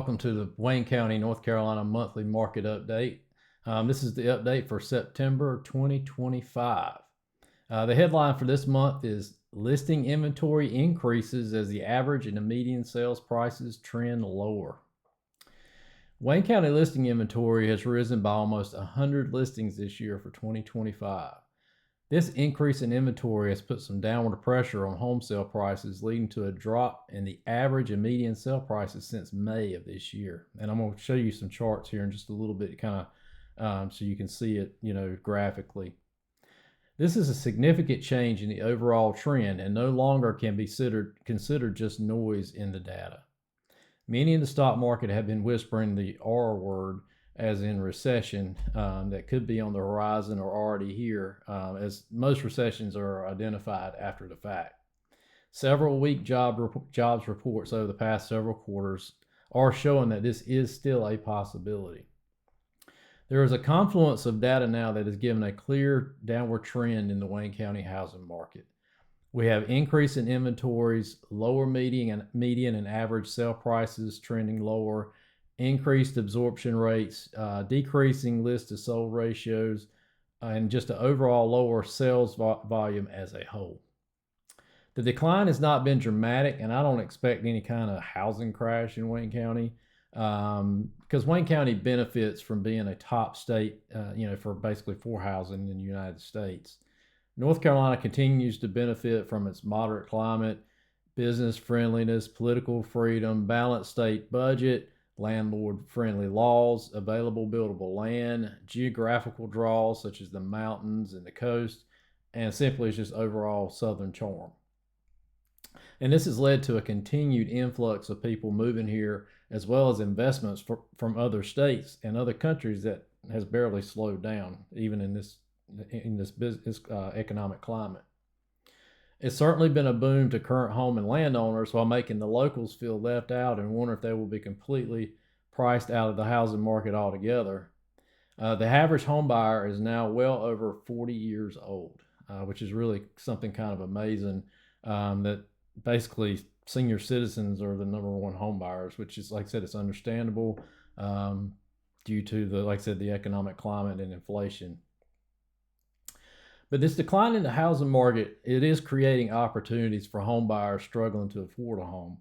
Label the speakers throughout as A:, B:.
A: welcome to the Wayne County, North Carolina monthly market update. This is the update for September 2025. The headline for this month is listing inventory increases as the average and the median sales prices trend lower. Wayne County listing inventory has risen by almost 100 listings this year for 2025. This increase in inventory has put some downward pressure on home sale prices, leading to a drop in the average and median sale prices since May of this year. And I'm going to show you some charts here in just a little bit, kind of so you can see it, graphically. This is a significant change in the overall trend and no longer can be considered just noise in the data. Many in the stock market have been whispering the R word, as in recession, that could be on the horizon or already here, as most recessions are identified after the fact. Several weak jobs reports over the past several quarters are showing that this is still a possibility. There is a confluence of data now that has given a clear downward trend in the Wayne County housing market. We have increase in inventories, lower median and average sale prices trending lower, increased absorption rates, decreasing list to sold ratios, and just an overall lower sales volume as a whole. The decline has not been dramatic, and I don't expect any kind of housing crash in Wayne County, because Wayne County benefits from being a top state, for housing in the United States. North Carolina continues to benefit from its moderate climate, business friendliness, political freedom, balanced state budget, landlord-friendly laws, available buildable land, geographical draws such as the mountains and the coast, and simply it's just overall southern charm. And this has led to a continued influx of people moving here, as well as investments from other states and other countries that has barely slowed down, even in this economic climate. It's certainly been a boom to current home and landowners while making the locals feel left out and wonder if they will be completely priced out of the housing market altogether. The average home buyer is now well over 40 years old, which is really something kind of amazing, that basically senior citizens are the number one home buyers, which is, like I said, it's understandable due to the economic climate and inflation. But this decline in the housing market, it is creating opportunities for home buyers struggling to afford a home.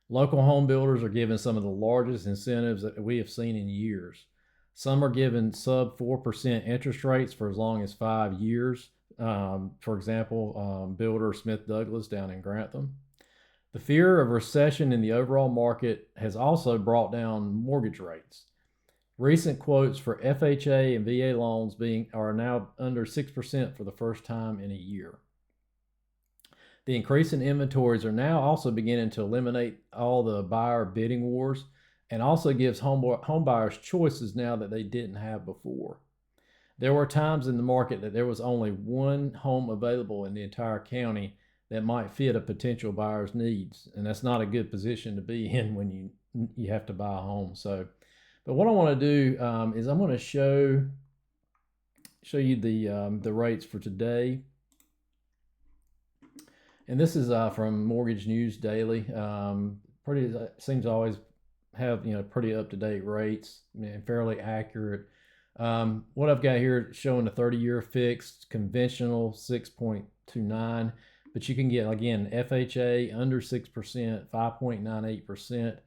A: Local home builders are giving some of the largest incentives that we have seen in years. Some are giving sub 4% interest rates for as long as 5 years. For example, builder Smith Douglas down in Grantham. The fear of recession in the overall market has also brought down mortgage rates. Recent quotes for FHA and VA loans are now under 6% for the first time in a year. The increase in inventories are now also beginning to eliminate all the buyer bidding wars and also gives home buyers choices now that they didn't have before. There were times in the market that there was only one home available in the entire county that might fit a potential buyer's needs, and that's not a good position to be in when you have to buy a home. But what I want to do is I'm going to show you the rates for today, and this is from Mortgage News Daily. Seems to always have pretty up-to-date rates and fairly accurate. What I've got here showing the 30-year fixed conventional 6.29, but you can get again FHA under 6%, 5.98%.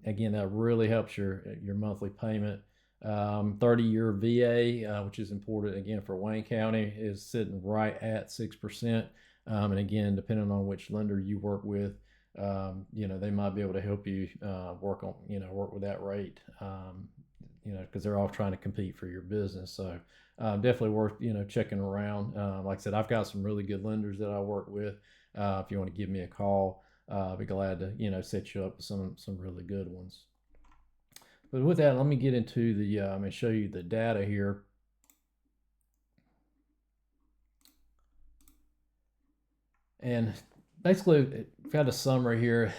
A: Again, that really helps your monthly payment. 30-year VA, which is important again for Wayne County, is sitting right at 6%. And again, depending on which lender you work with, they might be able to help you work with that rate. Because they're all trying to compete for your business. So definitely worth checking around. Like I said, I've got some really good lenders that I work with. If you want to give me a call, I'll be glad to set you up with some really good ones. But with that, let me get into the and show you the data here. And basically, I've got a summary here.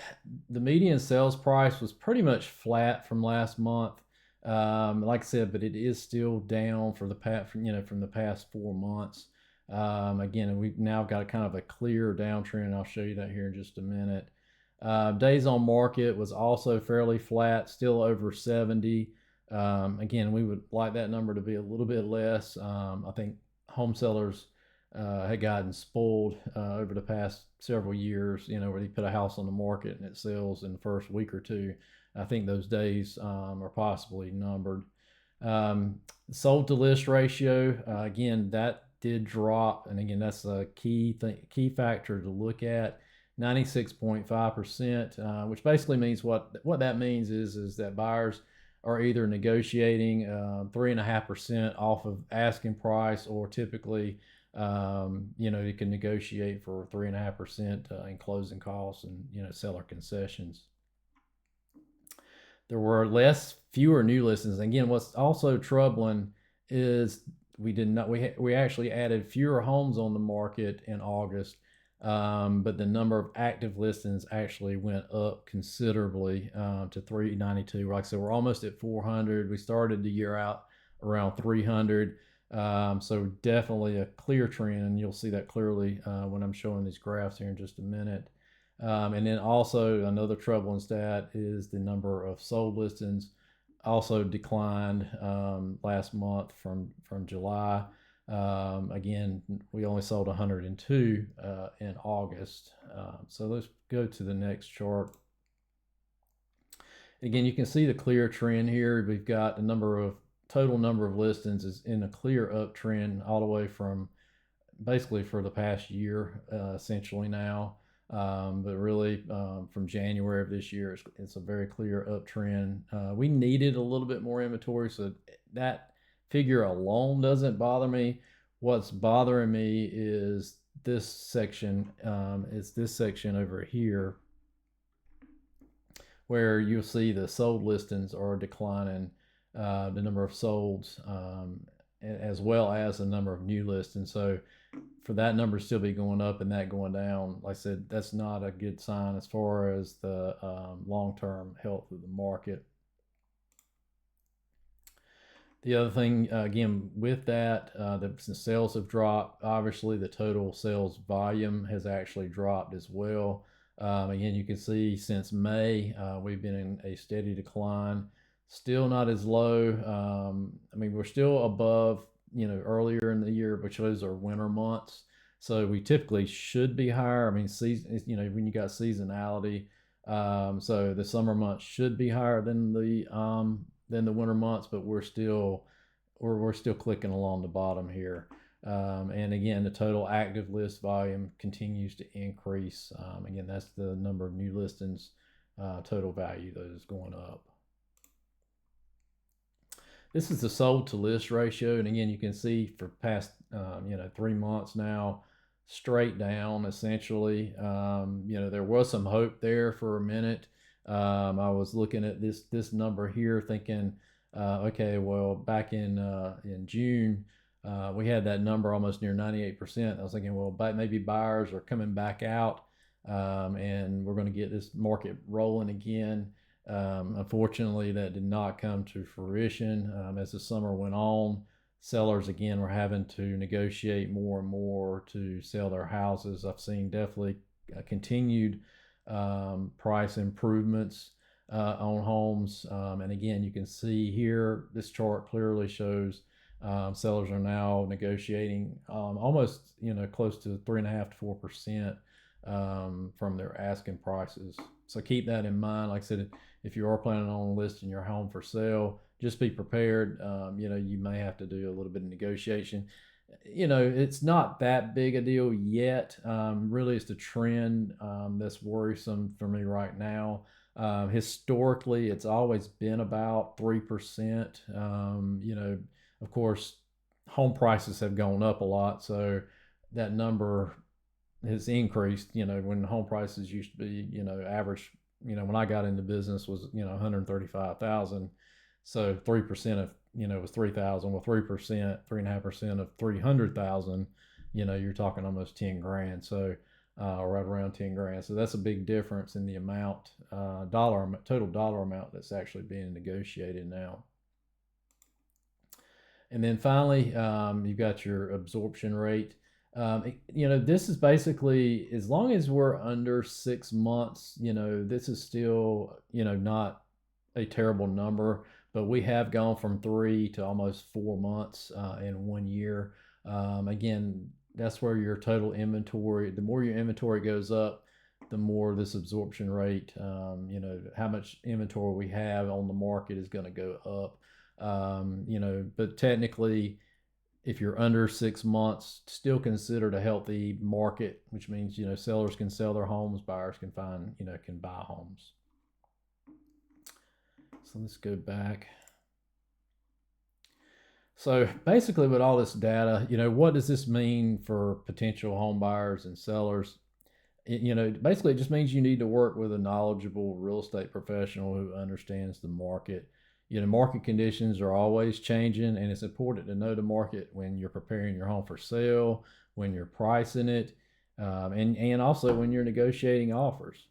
A: The median sales price was pretty much flat from last month. Like I said, but it is still down from the past 4 months. Again, we've now got kind of a clear downtrend. I'll show you that here in just a minute. Days on market was also fairly flat, still over 70. Again, we would like that number to be a little bit less. I think home sellers had gotten spoiled over the past several years, where they put a house on the market and it sells in the first week or two. I think those days are possibly numbered. Sold to list ratio, again, that did drop, and again, that's a key factor to look at. 96.5%, which basically means what that means is that buyers are either negotiating 3.5% off of asking price, or typically, you can negotiate for 3.5% in closing costs and seller concessions. There were fewer new listings. Again, what's also troubling is we actually added fewer homes on the market in August, but the number of active listings actually went up considerably to 392. Like I said, we're almost at 400. We started the year out around 300. So definitely a clear trend, and you'll see that clearly when I'm showing these graphs here in just a minute. And then also another troubling stat is the number of sold listings also declined last month from July. Again, we only sold 102 in August. So let's go to the next chart. Again, you can see the clear trend here. We've got the total number of listings is in a clear uptrend all the way from basically for the past year, essentially now. But really from January of this year, it's a very clear uptrend. We needed a little bit more inventory, so that figure alone doesn't bother me. What's bothering me is this section. It's this section over here where you'll see the sold listings are declining, the number of solds, as well as the number of new listings. So for that number to still be going up and that going down, like I said, that's not a good sign as far as the long-term health of the market. The other thing, again, with that, the sales have dropped. Obviously, the total sales volume has actually dropped as well. Again, you can see since May, we've been in a steady decline. Still not as low. We're still above, earlier in the year, which those are winter months. So we typically should be higher. Season, when you got seasonality, so the summer months should be higher than the winter months, but we're still clicking along the bottom here. And again, the total active list volume continues to increase. Again, that's the number of new listings, total value that is going up. This is the sold to list ratio, and again, you can see for past 3 months now, straight down essentially. There was some hope there for a minute. I was looking at this number here, thinking, okay, well, back in June, we had that number almost near 98%. I was thinking, well, maybe buyers are coming back out, and we're going to get this market rolling again. Unfortunately, that did not come to fruition. As the summer went on, sellers again were having to negotiate more and more to sell their houses. I've seen definitely continued price improvements on homes. And again, you can see here, this chart clearly shows sellers are now negotiating almost close to 3.5 to 4% from their asking prices. So keep that in mind. Like I said, if you are planning on listing your home for sale, just be prepared. You may have to do a little bit of negotiation. It's not that big a deal yet. Really, it's the trend that's worrisome for me right now. Historically, it's always been about 3%. Of course, home prices have gone up a lot, so that number has increased. When home prices used to be, average, when I got into business was, 135,000. So 3% of, was 3,000. Well, 3%, 3.5% of 300,000, you're talking almost 10 grand. So, right around 10 grand. So that's a big difference in the amount, total dollar amount that's actually being negotiated now. And then finally, you've got your absorption rate. This is basically, as long as we're under 6 months, this is still, not a terrible number, but we have gone from 3 to almost 4 months in 1 year. Again, that's where your total inventory, the more your inventory goes up, the more this absorption rate, how much inventory we have on the market is going to go up. But technically, if you're under 6 months, still considered a healthy market, which means, sellers can sell their homes, buyers can can buy homes. So let's go back. So basically, with all this data, what does this mean for potential home buyers and sellers? Basically, it just means you need to work with a knowledgeable real estate professional who understands the market. Market conditions are always changing, and it's important to know the market when you're preparing your home for sale, when you're pricing it, and also when you're negotiating offers.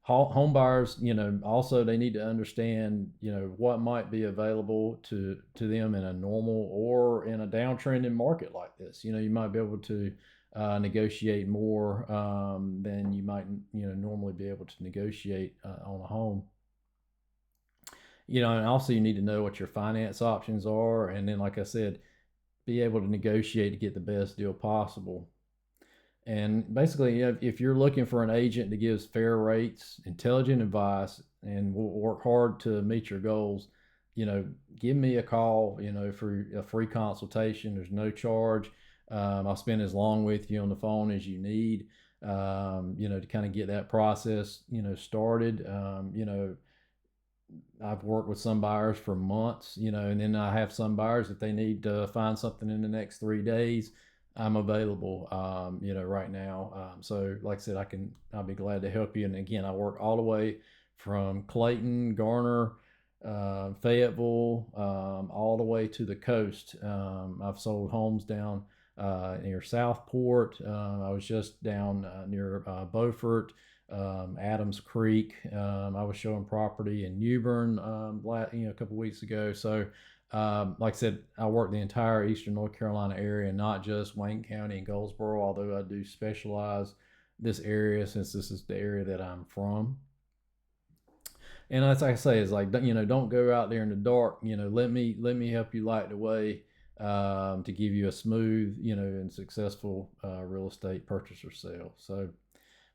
A: Home buyers, also they need to understand, what might be available to them in a normal or in a downtrending market like this. You might be able to negotiate more than you might, normally be able to negotiate on a home. And also you need to know what your finance options are, and then, like I said, be able to negotiate to get the best deal possible. And basically, if you're looking for an agent that gives fair rates, intelligent advice, and will work hard to meet your goals, give me a call, for a free consultation. There's no charge. I'll spend as long with you on the phone as you need, to kind of get that process, started. I've worked with some buyers for months, and then I have some buyers, if they need to find something in the next 3 days, I'm available, right now. So like I said, I'll be glad to help you. And again, I work all the way from Clayton, Garner, Fayetteville, all the way to the coast. I've sold homes down near Southport. I was just down near Beaufort, Adams Creek. I was showing property in New Bern, a couple weeks ago. So, like I said, I work the entire Eastern North Carolina area, not just Wayne County and Goldsboro, although I do specialize this area since this is the area that I'm from. And that's like I say, is like, don't go out there in the dark. Let me help you light the way, to give you a smooth, and successful real estate purchase or sale. So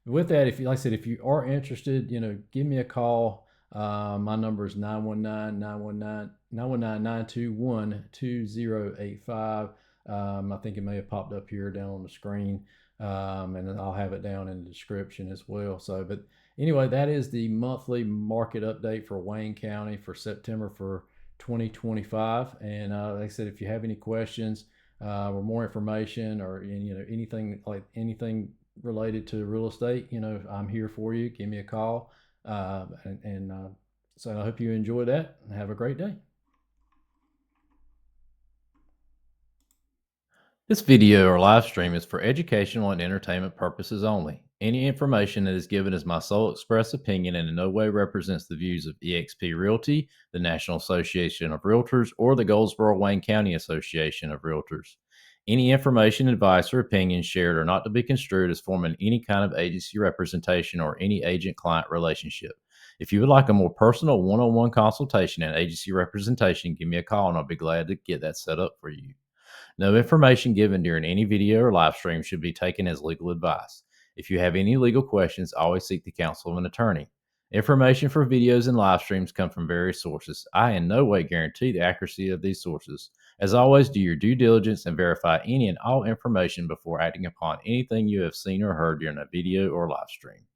A: with that, if you, like I said, if you are interested, give me a call. My number is 919-921-2085. I think it may have popped up here down on the screen, and I'll have it down in the description as well. So, but anyway, that is the monthly market update for Wayne County for September for 2025. And like I said, if you have any questions or more information, or anything related to real estate, I'm here for you. Give me a call. So I hope you enjoy that and have a great day. This video or live stream is for educational and entertainment purposes only. Any information that is given is my sole express opinion and in no way represents the views of eXp Realty, the National Association of Realtors, or the Goldsboro Wayne County Association of Realtors. Any information, advice, or opinions shared are not to be construed as forming any kind of agency representation or any agent-client relationship. If you would like a more personal one-on-one consultation and agency representation, give me a call and I'll be glad to get that set up for you. No information given during any video or live stream should be taken as legal advice. If you have any legal questions, always seek the counsel of an attorney. Information for videos and live streams come from various sources. I in no way guarantee the accuracy of these sources. As always, do your due diligence and verify any and all information before acting upon anything you have seen or heard during a video or live stream.